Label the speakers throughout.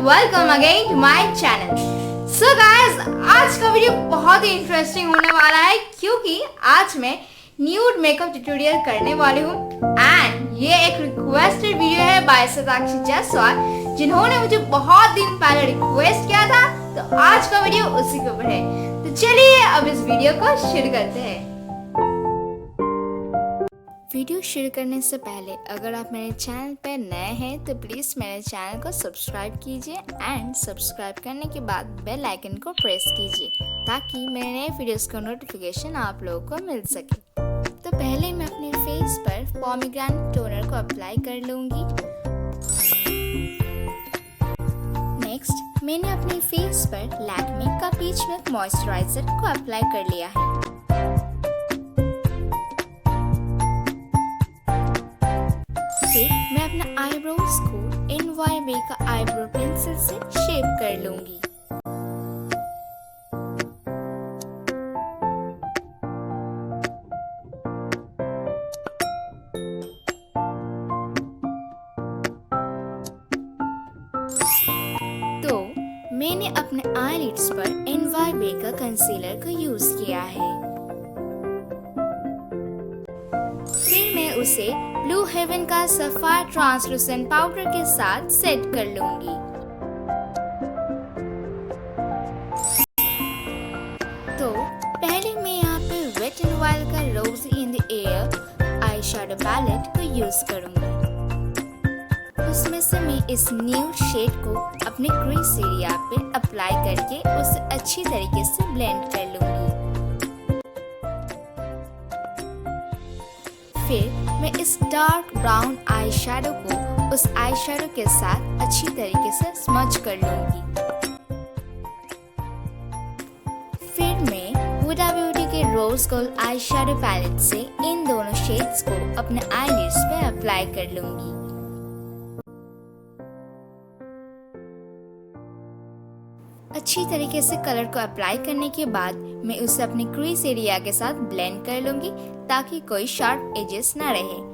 Speaker 1: Welcome again to my channel. So guys, आज का video बहुत ही इंटरेस्टिंग होने वाला है क्योंकि आज मैं न्यूड मेकअप ट्यूटोरियल करने वाली हूँ एंड ये एक रिक्वेस्टेड वीडियो है बाय साक्षी जायसवाल, जिन्होंने मुझे बहुत दिन पहले रिक्वेस्ट किया था, तो आज का वीडियो उसी के ऊपर है। तो चलिए अब इस वीडियो को शुरू करते हैं। वीडियो शुरू करने से पहले अगर आप मेरे चैनल पर नए हैं तो प्लीज़ मेरे चैनल को सब्सक्राइब कीजिए एंड सब्सक्राइब करने के बाद बेल आइकन को प्रेस कीजिए ताकि मेरे नए वीडियोस का नोटिफिकेशन आप लोगों को मिल सके। तो पहले मैं अपने फेस पर पोमेग्रेनेट टोनर को अप्लाई कर लूँगी। नेक्स्ट मैंने अपने फेस पर लैक्मे का पीच मिल्क मॉइस्चराइजर को अप्लाई कर लिया है। फिर मैं अपना आईब्रोज को Byee का आईब्रो पेंसिल से शेप कर लूंगी। तो मैंने अपने आईलिड्स पर Byee का कंसीलर को यूज किया है। फिर मैं उसे ब्लू हेवन का सफायर ट्रांसलूसेंट पाउडर के साथ सेट कर लूंगी। तो पहले मैं यहाँ पे वेट एंड वाइल्ड का rose in the air eye shadow palette को यूज करूंगी। उसमें से मैं इस न्यूड शेड को अपने क्रीज एरिया पे अप्लाई करके उसे अच्छी तरीके से ब्लेंड कर लूंगी। फिर मैं इस डार्क ब्राउन आई शैडो को उस आई शैडो के साथ अच्छी तरीके से स्मज कर लूंगी। फिर मैं हुडा ब्यूटी के rose gold eye shadow palette से इन दोनों शेड्स को अपने आईलिड्स पे अप्लाई कर लूंगी। अच्छी तरीके से कलर को अप्लाई करने के बाद मैं उसे अपने क्रीज एरिया के साथ ब्लेंड कर लूंगी ताकि कोई शार्प एजेस ना रहे।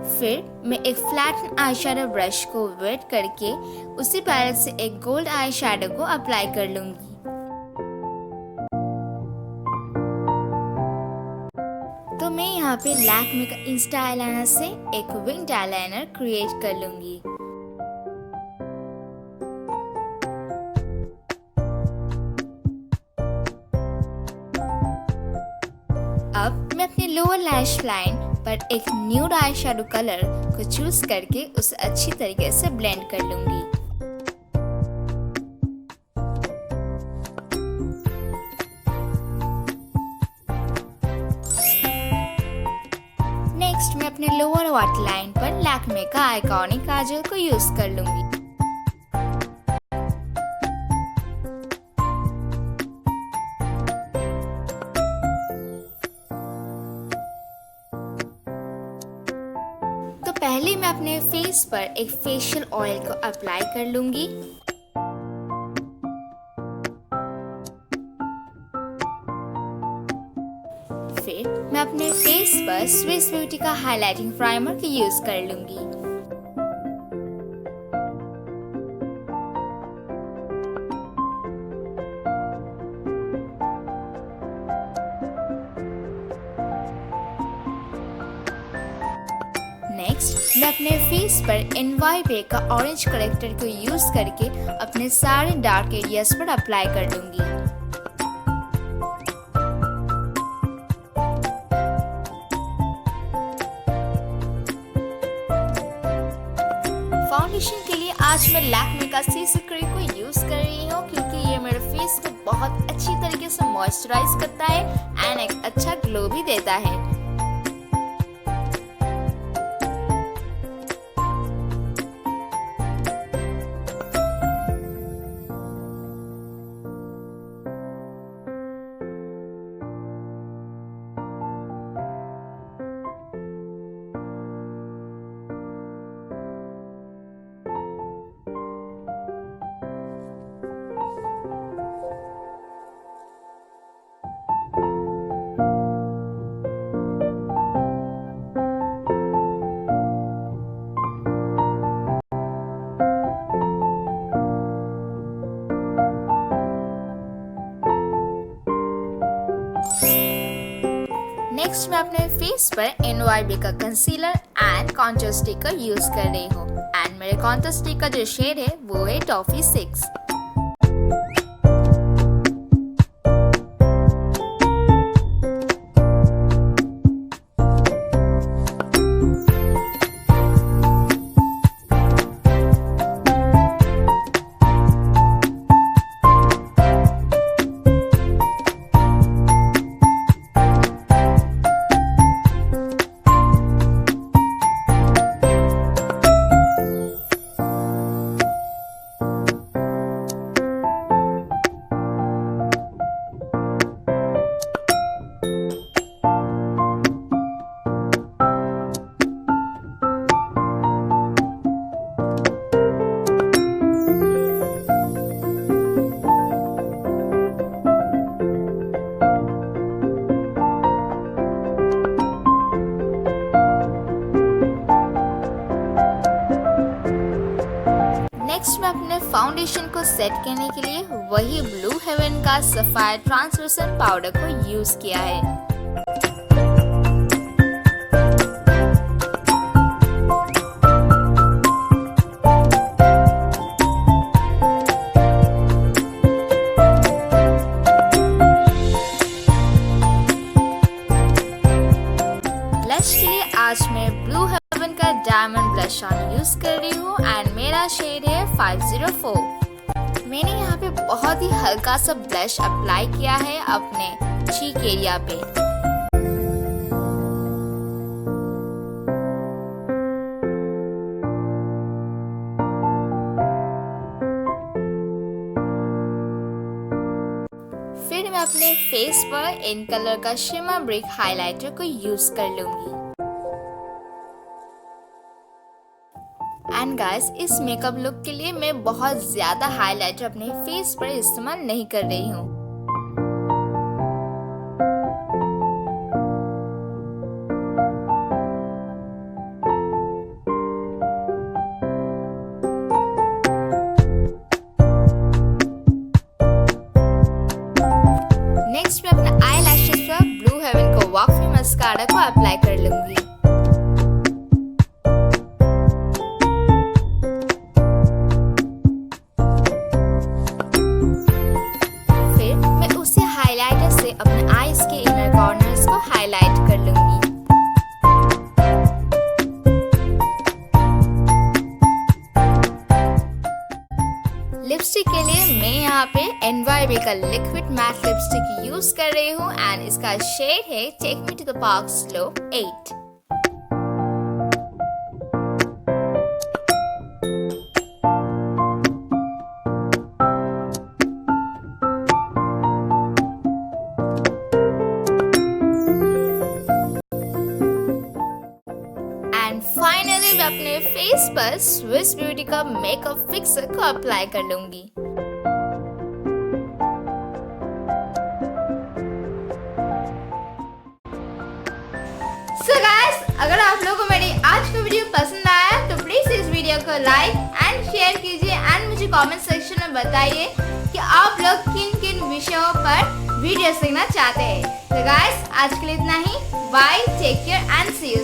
Speaker 1: फिर मैं एक फ्लैट आई शैडो ब्रश को वेट करके उसी पैलेट से एक गोल्ड आई शैडो को अप्लाई कर लूंगी। तो मैं यहाँ पे लैक्मे का इंस्टा आईलाइनर से एक विंग्ड आईलाइनर क्रिएट कर लूंगी। अब मैं अपने लोअर लैश लाइन पर एक न्यूड आई शैडो कलर को चूज करके उसे अच्छी तरीके से ब्लेंड कर लूंगी। नेक्स्ट मैं अपने लोअर वाटर लाइन पर लैक्मे का आईकॉनिक काजल को यूज कर लूंगी। पहले मैं अपने फेस पर एक फेशियल ऑयल को अप्लाई कर लूंगी। फिर मैं अपने फेस पर स्विस ब्यूटी का हाइलाइटिंग प्राइमर को यूज कर लूंगी। नेक्स्ट मैं अपने फेस पर Byee का ऑरेंज करेक्टर को यूज करके अपने सारे डार्क एरियाज पर अप्लाई कर लूंगी। फाउंडेशन के लिए आज मैं लैक्मे का सीसी क्रीम को यूज कर रही हूँ क्योंकि ये मेरे फेस को बहुत अच्छी तरीके से मॉइस्चराइज करता है एंड एक अच्छा ग्लो भी देता है। नेक्स्ट मैं अपने फेस पर NYB का कंसीलर एंड कॉन्टूर स्टिक का यूज कर रही हूँ एंड मेरे कॉन्टूर स्टिक का जो शेड है वो है टॉफी 6। नेक्स्ट मैं अपने फाउंडेशन को सेट करने के लिए वही ब्लू हेवन का सफायर ट्रांसलूसेंट पाउडर को यूज किया है। ब्लश के लिए आज मैं ब्लू हेवन का डायमंड ब्लश ऑन यूज कर रही हूँ एंड मेरा शेड है 504। मैंने यहाँ पे बहुत ही हल्का सा ब्लश अप्लाई किया है अपने चीक एरिया पे। फिर मैं अपने फेस पर इनकलर का शिमर ब्रिक हाइलाइटर को यूज कर लूंगी। एंड गाइस, इस मेकअप लुक के लिए मैं बहुत ज्यादा हाइलाइटर अपने फेस पर इस्तेमाल नहीं कर रही हूँ। नेक्स्ट मैं अपने आई लैशेस पर ब्लू हेवन को वाकफी मस्कारा को अप्लाई कर लूंगी। अपने आईज के इनर कॉर्नर्स को हाईलाइट कर लूंगी। लिपस्टिक के लिए मैं यहाँ पे NYB का लिक्विड मैट लिपस्टिक यूज कर रही हूँ एंड इसका शेड है take me to the park slow 8। Finally मैं अपने फेस पर स्विस ब्यूटी का मेकअप फिक्सर को अप्लाई कर लूंगी। So guys, अगर आप लोगों को मेरी आज का वीडियो पसंद आया तो प्लीज इस वीडियो को लाइक एंड शेयर कीजिए एंड मुझे कमेंट सेक्शन में बताइए कि आप लोग किन किन विषयों पर वीडियो सीखना चाहते हैं। तो गाइस, आज के लिए इतना ही। Bye, take care and see you.